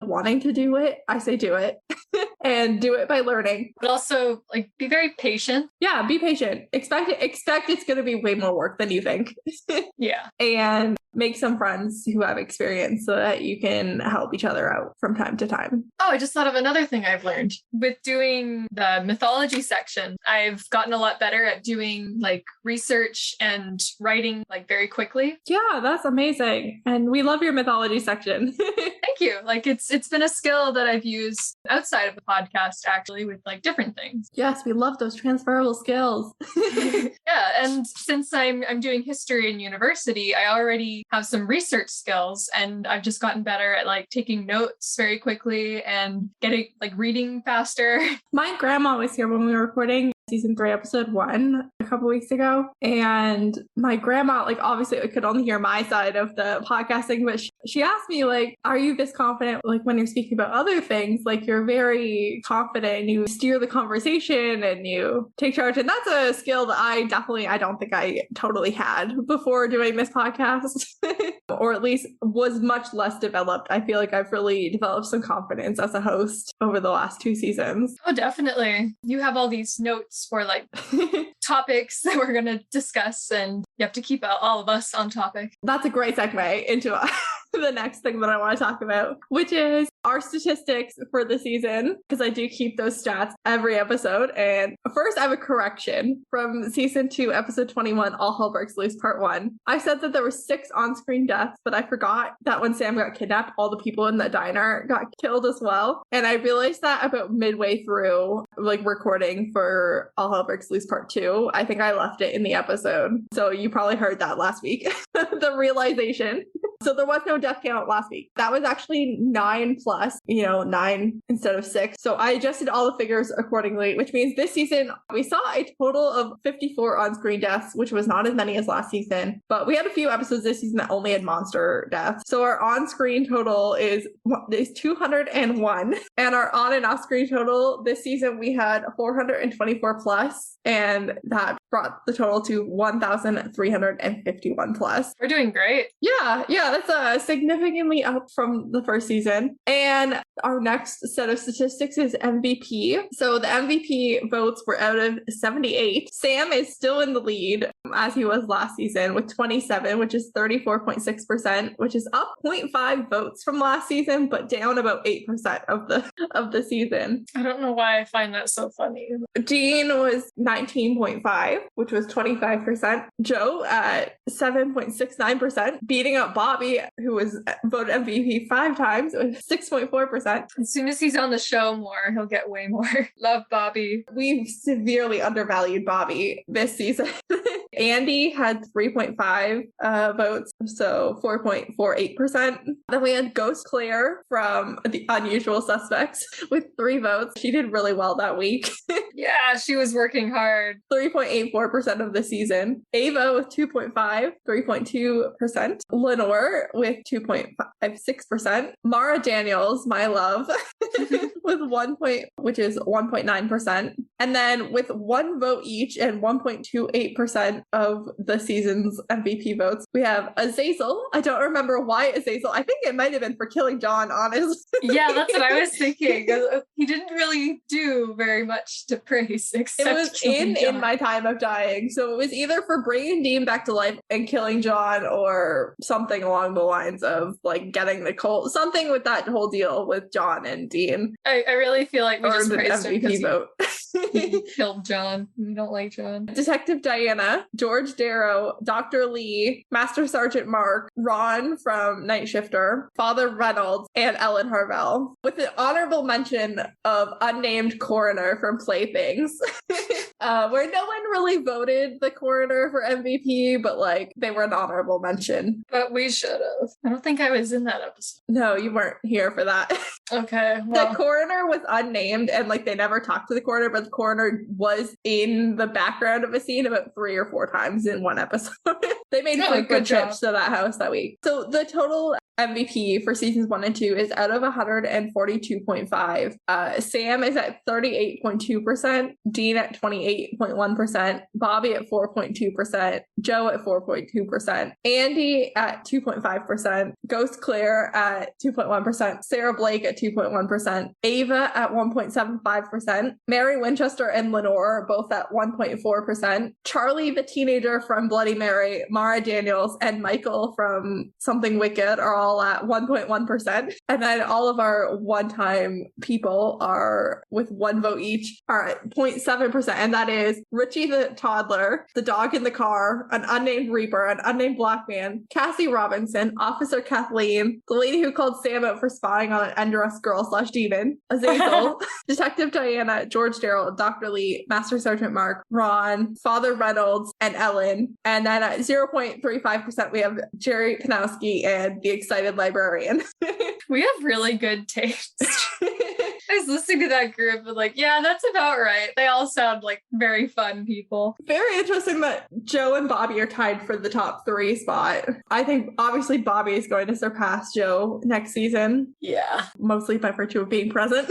wanting to do it, I say do it. And do it by learning. But also, like, be very patient. Yeah, be patient. Expect it's going to be way more work than you think. Yeah. And make some friends who have experience so that you can help each other out from time to time. Oh, I just thought of another thing I've learned. With doing the mythology section, I've gotten a lot better at doing like research and writing like very quickly. Yeah, that's amazing. And we love your mythology section. Thank you. Like it's been a skill that I've used outside of the podcast actually with like different things. Yes, we love those transferable skills. Yeah, and since I'm doing history in university, I already have some research skills and I've just gotten better at like taking notes very quickly and getting like reading faster. My grandma was here when we were recording season 3, episode 1 a couple weeks ago. And my grandma, like, obviously I could only hear my side of the podcasting, but she asked me, like, are you this confident? Like, when you're speaking about other things, like, you're very confident and you steer the conversation and you take charge. And that's a skill that I don't think I totally had before doing this podcast, or at least was much less developed. I feel like I've really developed some confidence as a host over the last 2 seasons. Oh, definitely. You have all these notes for like topics that we're going to discuss, and you have to keep all of us on topic. That's a great segue into the next thing that I want to talk about, which is our statistics for the season, because I do keep those stats every episode. And first, I have a correction from season 2, episode 21, All Hell Breaks Loose, part 1. I said that there were 6 on-screen deaths, but I forgot that when Sam got kidnapped, all the people in the diner got killed as well. And I realized that about midway through, like, recording for All Hell Breaks Loose, part 2. I think I left it in the episode. So you probably heard that last week, the realization. So there was no death count last week. That was actually 9 plus, 9 instead of 6. So I adjusted all the figures accordingly, which means this season we saw a total of 54 on-screen deaths, which was not as many as last season. But we had a few episodes this season that only had monster deaths. So our on-screen total is 201. And our on and off-screen total this season, we had 424 plus. And that brought the total to 1,351 plus. We're doing great. Yeah, that's significantly up from the first season. And our next set of statistics is MVP. So the MVP votes were out of 78. Sam is still in the lead, as he was last season, with 27, which is 34.6%, which is up 0.5 votes from last season, but down about 8% of the season. I don't know why I find that so funny. Dean was 19.5, which was 25%. Joe at 7.69%, beating up Bobby, who was voted MVP 5 times, with 6.4%. As soon as he's on the show more, he'll get way more. Love Bobby. We've severely undervalued Bobby this season. Andy had 3.5 votes, so 4.48%. Then we had Ghost Claire from The Unusual Suspects with 3 votes. She did really well that week. Yeah, she was working hard. 3.84% of the season. Ava with 2.5, 3.2%. Lenore with 2.56%. Mara Daniels, my love, with which is 1.9%. And then with 1 vote each and 1.28% of the season's MVP votes, we have Azazel. I don't remember why Azazel. I think it might have been for killing John, honestly. Yeah, that's what I was thinking. He didn't really do very much to praise, except it was in My Time of Dying. So it was either for bringing Dean back to life and killing John, or something along the lines of like getting the cult, something with that whole deal with John and Dean. I really feel like we just praised him because vote. He killed John. We don't like John. Detective Diana, George Darrow, Dr. Lee, Master Sergeant Mark, Ron from Night Shifter, Father Reynolds, and Ellen Harvell, with an honorable mention of unnamed coroner from Playthings, where no one really voted the coroner for MVP, but like they were an honorable mention. But we should have. I don't think I was in that episode. No, you weren't here for that. Okay. Well. The coroner was unnamed, and like they never talked to the coroner, but the coroner was in the background of a scene about 3 or 4 times in one episode. They made frequent trips to that house that week. So the total MVP for seasons 1 and 2 is out of 142.5. Sam is at 38.2%, Dean at 28.1%, Bobby at 4.2%, Joe at 4.2%, Andy at 2.5%, Ghost Claire at 2.1%, Sarah Blake at 2.1%, Ava at 1.75%, Mary Winchester and Lenore both at 1.4%, Charlie the teenager from Bloody Mary, Mara Daniels, and Michael from Something Wicked are all at 1.1%. And then all of our one-time people are with 1 vote each are at 0.7%. And that is Richie the toddler, the dog in the car, an unnamed Reaper, an unnamed black man, Cassie Robinson, Officer Kathleen, the lady who called Sam out for spying on an undressed girl / demon, Azazel, Detective Diana, George Darrell, Dr. Lee, Master Sergeant Mark, Ron, Father Reynolds, and Ellen. And then at 0.35%, we have Jerry Panowski and the excited librarian. We have really good taste. I was listening to that group and like, yeah, that's about right. They all sound like very fun people. Very interesting that Joe and Bobby are tied for the top 3 spot. I think obviously Bobby is going to surpass Joe next season. Yeah. Mostly by virtue of being present.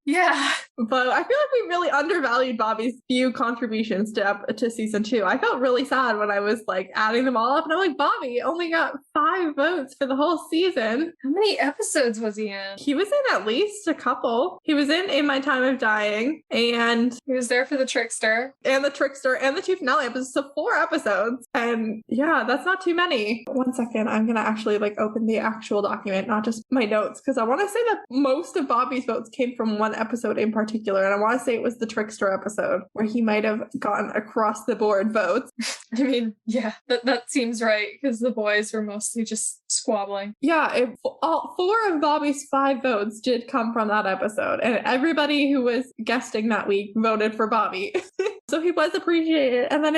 Yeah. But I feel like we really undervalued Bobby's few contributions to season 2. I felt really sad when I was like adding them all up and I'm like, Bobby only got 5 votes for the whole season. How many episodes was he in? He was in at least a couple. He was in My Time of Dying, and he was there for the Trickster. And the 2 finale episodes, so 4 episodes. And yeah, that's not too many. 1 second, I'm gonna actually like open the actual document, not just my notes, because I want to say that most of Bobby's votes came from one episode in particular, and I want to say it was the Trickster episode where he might have gotten across the board votes. I mean, yeah, that seems right, because the boys were mostly just squabbling. Yeah, all 4 of Bobby's 5 votes did come from that episode, and everybody who was guesting that week voted for Bobby. So he was appreciated. And then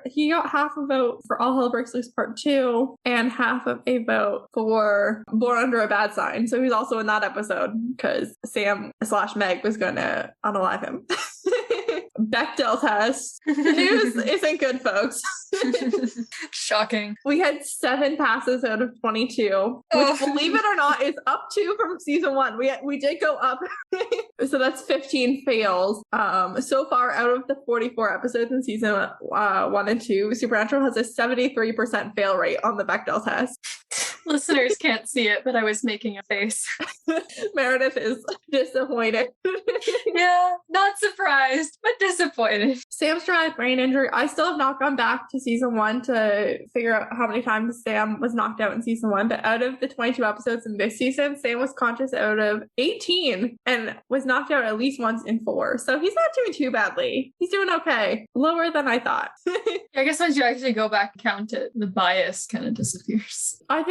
he got half a vote for All Hell Breaks Loose Part 2 and half of a vote for Born Under a Bad Sign. So he's also in that episode because Sam / Meg was going to unalive him. Bechdel test. The news isn't good, folks. Shocking. We had 7 passes out of 22, which, believe it or not, is up 2 from season 1. We did go up. So that's 15 fails. So far, out of the 44 episodes in season 1 and 2, Supernatural has a 73% fail rate on the Bechdel test. Listeners can't see it, but I was making a face. Meredith is disappointed. Yeah, not surprised, but disappointed. Sam's traumatic brain injury. I still have not gone back to season 1 to figure out how many times Sam was knocked out in season 1, but out of the 22 episodes in this season, Sam was conscious out of 18 and was knocked out at least once in 4. So he's not doing too badly. He's doing okay. Lower than I thought. I guess once you actually go back and count it, the bias kind of disappears. I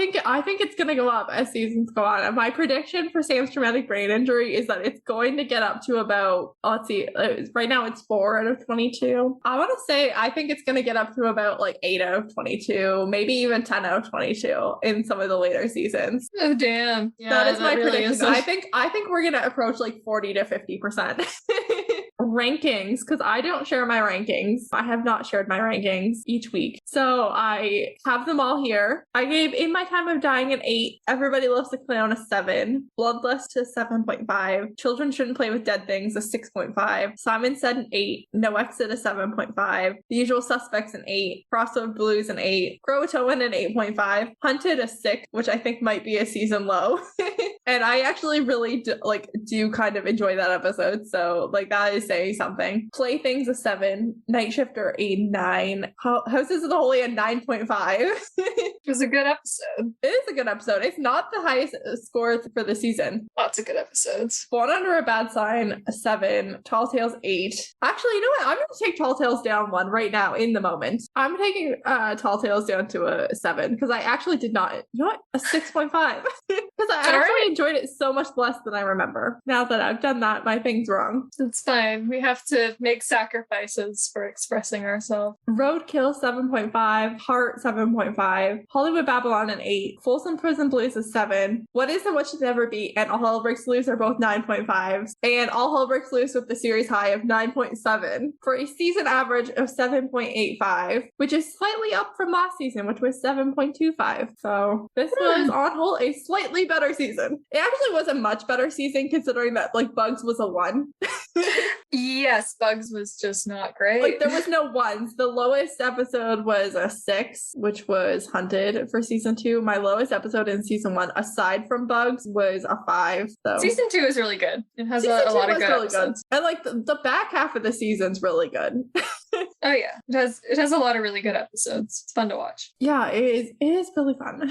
think it's going to go up as seasons go on. And my prediction for Sam's traumatic brain injury is that it's going to get up to about, let's see, right now it's 4 out of 22. I want to say I think it's going to get up to about like 8 out of 22, maybe even 10 out of 22 in some of the later seasons. Oh, damn. Yeah, that is my really prediction. is I think we're going to approach like 40 to 50%. Rankings, because I don't share my rankings. I have not shared my rankings each week. So I have them all here. I gave In My Time of Dying an 8. Everybody Loves the Clown a 7. Bloodlust a 7.5. Children Shouldn't Play with Dead Things a 6.5. Simon Said an 8. No Exit a 7.5. The Usual Suspects an 8. Crossroad Blues an 8. Croatoan an 8.5. Hunted a 6, which I think might be a season low. And I actually really do kind of enjoy that episode. So like that is saying something. Playthings a 7. Night Shifter a 9. Houses of the Holy a 9.5. It was a good episode. It is a good episode. It's not the highest score for the season. Lots of good episodes. Born Under a Bad Sign a 7. Tall Tales 8. Actually, you know what? I'm going to take Tall Tales down 1 right now in the moment. I'm taking Tall Tales down to a 7 because I actually did not. You know what? A 6.5 because I actually enjoyed it so much less than I remember. Now that I've done that, my thing's wrong. It's fine. We have to make sacrifices for expressing ourselves. Roadkill 7.5, Heart 7.5, Hollywood Babylon an 8, Folsom Prison Blues is 7, What Is and What Should Never Be, and All Hell Breaks Loose are both 9.5s, and All Hell Breaks Loose with the series high of 9.7 for a season average of 7.85, which is slightly up from last season, which was 7.25. So this was on whole a slightly better season. It actually was a much better season considering that like Bugs was a 1. Yes, Bugs was just not great. Like there was no 1s. The lowest episode was a 6, which was Hunted for season 2. My lowest episode in season 1, aside from Bugs, was a 5. So season 2 is really good. It has a lot of good episodes. And like the back half of the season's really good. Oh yeah, it has a lot of really good episodes. It's fun to watch. Yeah, it is really fun.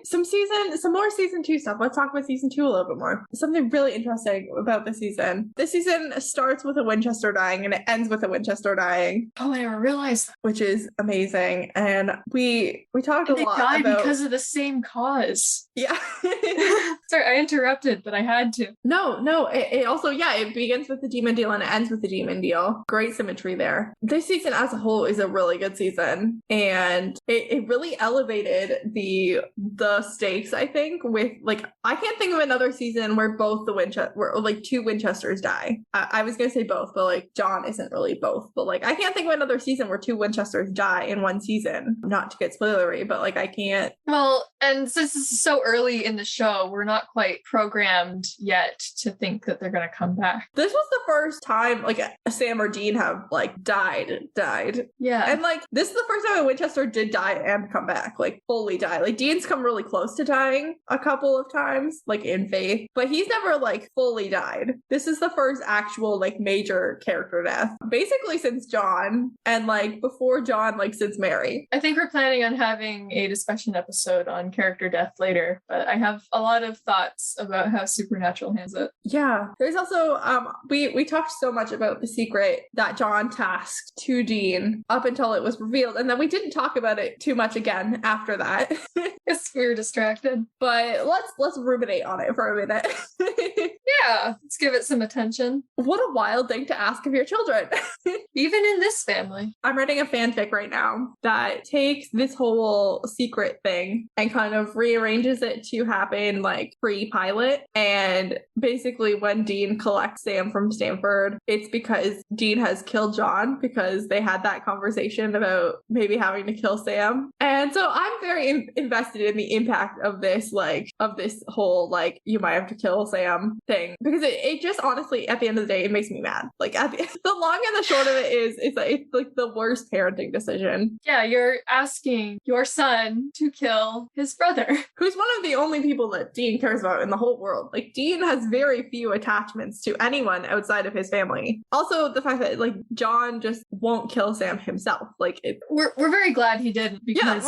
some more season 2 stuff. Let's talk about season 2 a little bit more. Something really interesting about this season. This season starts with a Winchester dying and it ends with a Winchester dying. Oh, I never realized that. Which is amazing. And we talked a lot about... They died about... because of the same cause. Yeah. Sorry, I interrupted, but I had to. No, it also, it begins with the demon deal and it ends with the demon deal. Great symmetry there. This season as a whole is a really good season, and it really elevated the stakes, I think, with like, I can't think of another season where both where like 2 Winchesters die. I was gonna say both, but like John isn't really both, but like I can't think of another season where 2 Winchesters die in one season. Not to get spoilery, but like I can't. Well, and since this is so early in the show, we're not quite programmed yet to think that they're gonna come back. This was the first time like Sam or Dean have like died. Yeah. And like this is the first time a Winchester did die and come back, like fully die. Like Dean's come really close to dying a couple of times, like in Faith, but he's never like fully died. This is the first actual like major character death, basically since John, and like before John, like since Mary. I think we're planning on having a discussion episode on character death later, but I have a lot of thoughts about how Supernatural handles it. Yeah. There's also we talked so much about the secret that John tasked to Dean up until it was revealed, and then we didn't talk about it too much again after that. Yes, we were distracted. But let's ruminate on it for a minute. Yeah, let's give it some attention. What a wild thing to ask of your children. Even in this family. I'm writing a fanfic right now that takes this whole secret thing and kind of rearranges it to happen like pre-pilot. And basically when Dean collects Sam from Stanford, it's because Dean has killed John because they had that conversation about maybe having to kill Sam. And so I'm very invested in the impact of this, like, of this whole, like, you might have to kill Sam thing. Because it just honestly, at the end of the day, it makes me mad. Like, the long and the short of it is, it's like the worst parenting decision. Yeah, you're asking your son to kill his brother. Who's one of the only people that Dean cares about in the whole world. Like, Dean has very few attachments to anyone outside of his family. Also, the fact that, like, John just won't kill Sam himself. Like, we're very glad he didn't, because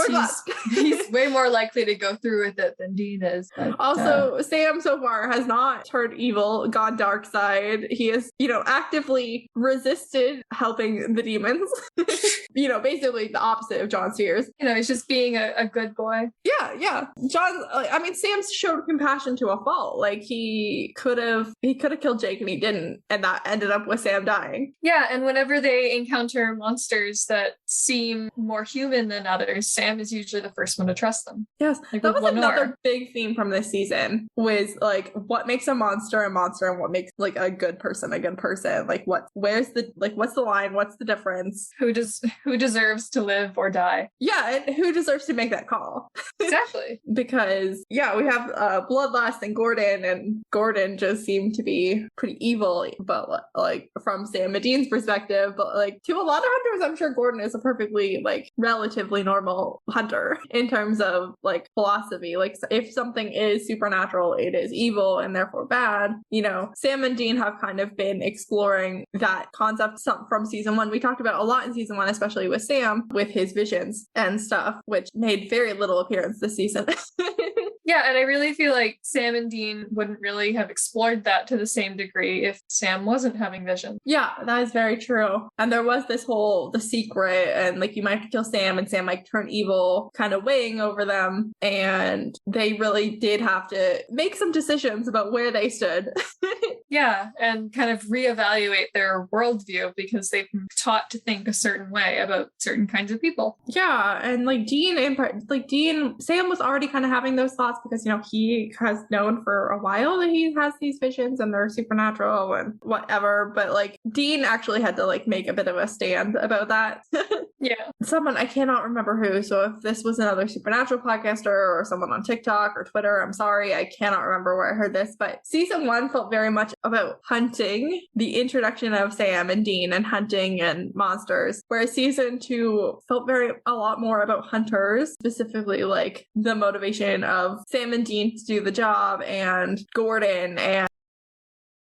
he's way more likely to go through with it than Dean is. But, also, Sam so far has not turned evil, gone dark side. He has, actively resisted helping the demons. Basically the opposite of John's fears. He's just being a good boy. Yeah. John, Sam showed compassion to a fault. Like, he could have killed Jake and he didn't, and that ended up with Sam dying. Yeah, and whenever they encounter monsters that seem more human than others, Sam is usually the first one to trust them. Yes, like that was Lenore. Another big theme from this season was like what makes a monster and what makes like a good person a good person. Like what's the line? What's the difference? Who deserves to live or die? Yeah, and who deserves to make that call? Exactly. Because we have Bloodlust and Gordon just seemed to be pretty evil, but like from Sam and Dean's perspective, but like to a lot of hunters, I'm sure Gordon is a perfectly like relatively normal hunter in terms of like philosophy. Like if something is supernatural, it is evil and therefore bad. Sam and Dean have kind of been exploring that concept from season 1. We talked about a lot in season 1, especially with Sam, with his visions and stuff, which made very little appearance this season. Yeah, and I really feel like Sam and Dean wouldn't really have explored that to the same degree if Sam wasn't having vision. Yeah, that is very true. And there was this whole the secret and like you might have to kill Sam and Sam might turn evil kind of weighing over them. And they really did have to make some decisions about where they stood. Yeah, and kind of reevaluate their worldview because they've been taught to think a certain way about certain kinds of people. Yeah, and like Sam was already kind of having those thoughts because, you know, he has known for a while that he has these visions and they're supernatural and whatever. But like Dean actually had to like make a bit of a stand about that. Yeah. Someone, I cannot remember who. So if this was another supernatural podcaster or someone on TikTok or Twitter, I'm sorry, I cannot remember where I heard this. But season 1 felt very much about hunting, the introduction of Sam and Dean and hunting and monsters. Whereas season 2 felt a lot more about hunters, specifically like the motivation of Sam and Dean to do the job and Gordon and